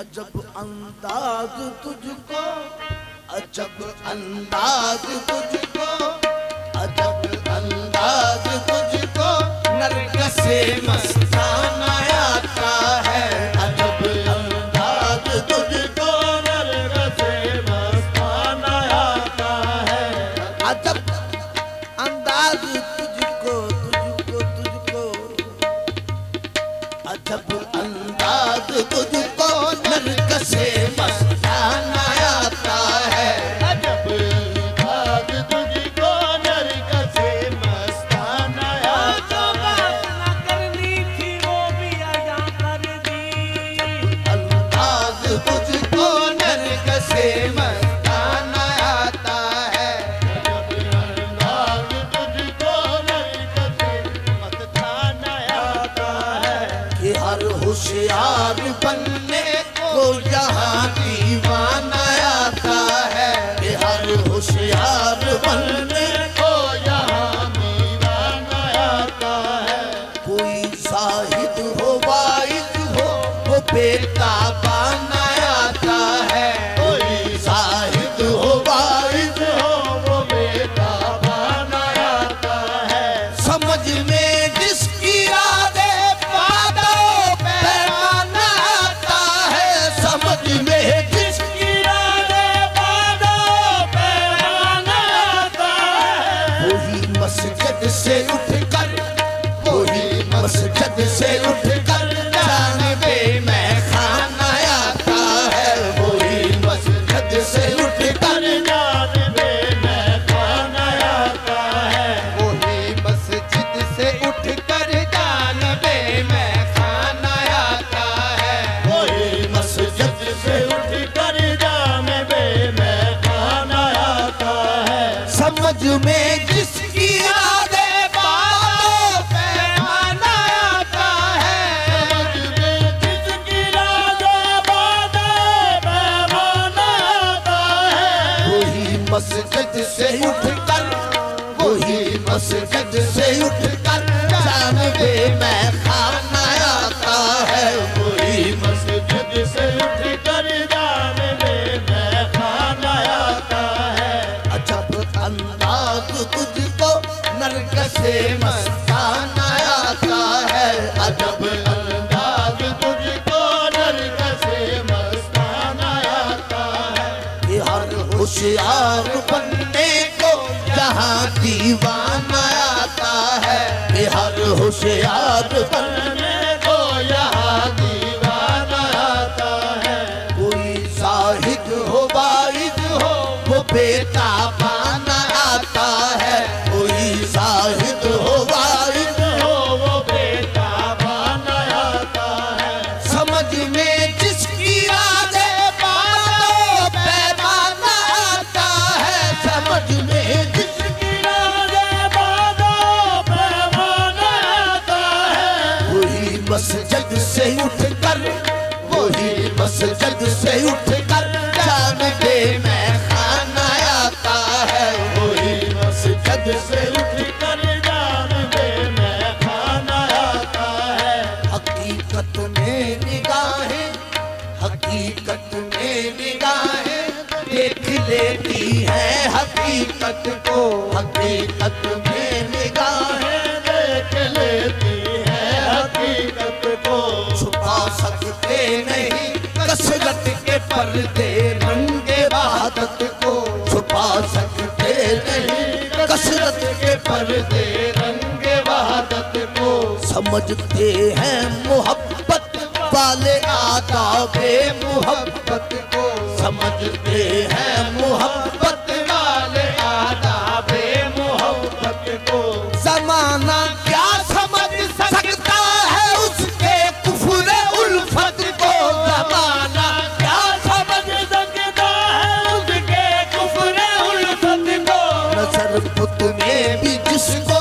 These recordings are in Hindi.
अजब अंदाज तुझको, अजब अंदाज तुझको, अजब अंदाज तुझको, नरगिस से मस्ताना आता है। अजब अंदाज तुझको, नरगिस से मस्ताना आता है। अजब अंदाज तुझको, तुझको, तुझको, अजब अंदाज तुझको, नरगिस से मस्ताना आता है। अजब अंदाज तुझको, नरगिस से मस्ताना आता है। जो बात न करनी थी वो भी आया कर दी। अंदाज तुझको, नरगिस से मस्ताना आता है। अजब अंदाज तुझको, नरगिस से मस्ताना आता है। कि हर होशियार बनने को यहाँ दीवाना आता है। कि हर होशियार बनने को यहाँ दीवाना आता है। कोई साहिद हो वाइद हो वो बेताबाना आता है। कोई साहिद हो वाइद हो वो बेताबाना आता है। समझ में जिसकी राधे पादो पैमाना आता है। समझ में जिसकी राधे पादो पैमाना आता है। वही मस्जिद से उठकर, वही मस्जिद से उठकर जानबे में खाना आता है। वही मस्जिद से उठकर जानबे में खाना आता है। वही मस्जिद से उठकर जानबे में खाना आता है। वही मस्जिद से उठकर जानबे में खाना आता है। समझ में जिसकी आदे बातों पैमाना आता है। समझ में जिसकी आदे बातों पैमाना आता है। वही मस्जिद से उठकर, वही मस्जिद से उठकर जानबे में खाना आता है। वही मस्जिद से उठकर जानबे में खाना आता है। अजब अंदाज तुझको, नरगिस से मस्ताना आता है। अजब अंदाज तुझको, नरगिस से मस्ताना आता है। कि हर होशियार बनने को जहाँ दीवाना आता है। कि हर होशियार बनने को यहाँ दीवाना आता है। कोई साहिद हो वाइद हो वो बेताबाना आता है। कोई साहिद हो वाइद हो वो बेताबाना आता है। समझ में जिसकी आदे बातों पैमाना आता है। समझ में जिसकी आदे बातों पैमाना आता है। वही मस्जिद से उठकर, वही मस्जिद से उठकर जानबे में खाना आता है। वही मस्जिद से उठकर जानबे में खाना आता है। हकीकत में निगाहें, हकीकत में निगाहें देख लेती है हकीकत को। हकीकत में निगाहें देख लेती है हकीकत को। छुपा सकते नहीं कसरत के पर्दे रंगे वहादत को। छुपा सकते नहीं कसरत के पर्दे रंगे वहादत को। समझते हैं मोहब्बत वाले आदाबे मोहब्बत को। समझते हैं मोहब्बत वाले आदाबे मोहब्बत को। जमाना क्या समझ सकता है उसके कुफ्र उल्फत को। जमाना क्या समझ सकता है उसके कुफ्र उल्फत को। नजर बुत में भी जिसको,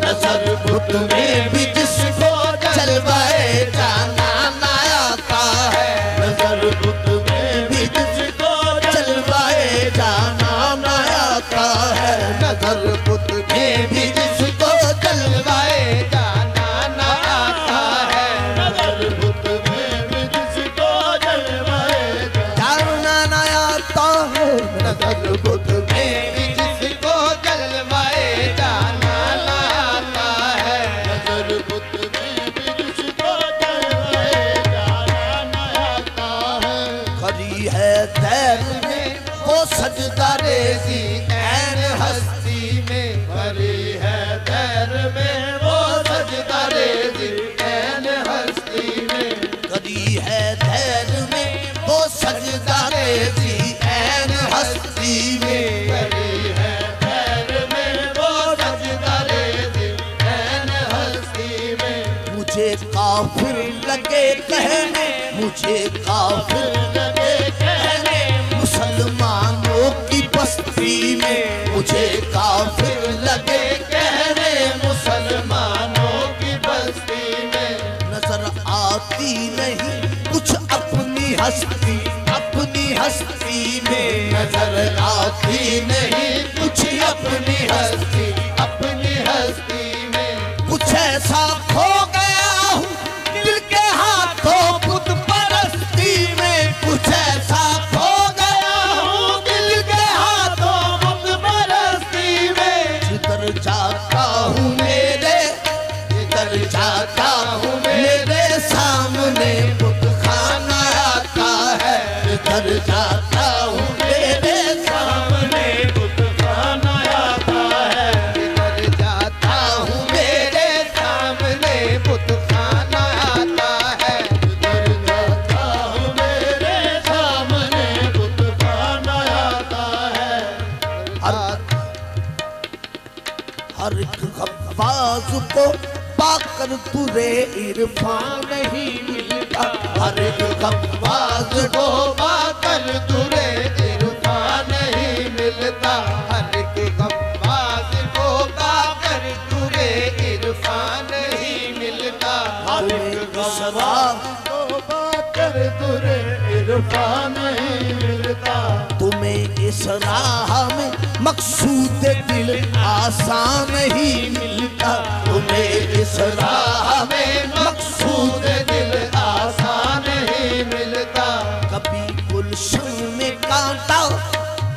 नजर बुत में भी जिसको जलवाए जाना ना आता है। नजर बुत में भी जिसको जलवाए जाना ना आता है। नजर बुत में भी जिसको जलवाए जाना ना आता है। नजर बुत में भी जिसको जलवाए दैर में वो सजदा रेजी ऐन हस्ती में भरी है, दैर में वो सजदा रेजी ऐन हस्ती में करी है, दैर में वो सजदा रेजी ऐन हस्ती में करी है, दैर में वो सजदा रेजी ऐन हस्ती में। मुझे काफिर लगे कहने, मुझे काफिर लगे कहने मुसलमानों की बस्ती में, मुझे काफिर लगे कहने मुसलमानों की बस्ती में। नजर आती नहीं कुछ अपनी हस्ती, अपनी हस्ती में नजर आती नहीं कुछ अपनी हस्ती, अपनी हस्ती में। कुछ ऐसा खो गया हूँ दिल के हाथों बुत परस्ती में, कुछ ऐसा खो गया हूँ दिल के हाथों बुत परस्ती में। जिधर जाता हूँ मेरे, जिधर जाता हूँ मेरे सामने बुत खाना आता है, जिधर जाता हूँ मेरे सामने बुत खाना आता है, जिधर जाता हूँ मेरे सामने बुत खाना आता है, जिधर जाता हूँ मेरे सामने बुत खाना आता है। हर एक गब्बाज को पाकर तुरे इरफान नहीं मिलता, हर एक गब्बाज को पाकर तुरे इरफान नहीं मिलता, हर एक गब्बाज को पाकर तुरे इरफान नहीं मिलता, हर एक गब्बाज को पाकर तुरे इरफान नहीं मिलता। तुम्हें इस राह में मकसूद दिल आसान ही मिलता, तुम्हें इस राह में मकसूद दिल आसान ही मिलता। कभी गुलशन में कांटा,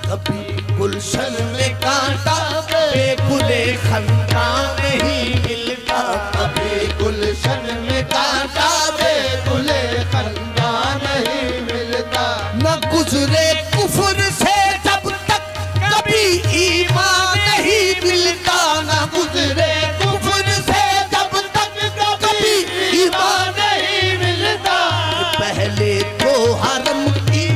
कभी गुलशन में कांटा बेगुले खंडा नहीं मिलता, कभी गुलशन में कांटा बेगुले खंडा नहीं मिलता। न गुजरे कुफर से जब तक कभी ईमान नहीं मिलता, न गुजरे कुफर से जब तक कभी ईमान नहीं मिलता। पहले तो हरम की,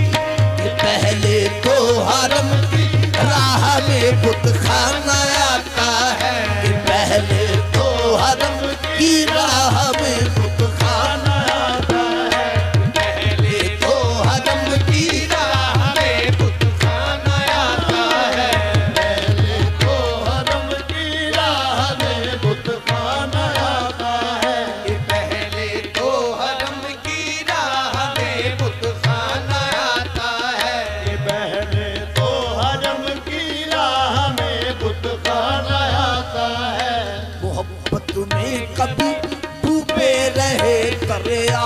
पहले तो हरम की राह में बुत खाना आता है, पहले तो हरम की राह में बुत खाना आता है, पहले तो हरम की राह में बुत खाना आता है, पहले तो हरम की राह में बुत खाना आता है, पहले तो हरम की राह में बुत खाना आता है, पहले तो हरम की राह में बुत खाना आता है। मोहब्बत में कभी डूबे रहे दरिया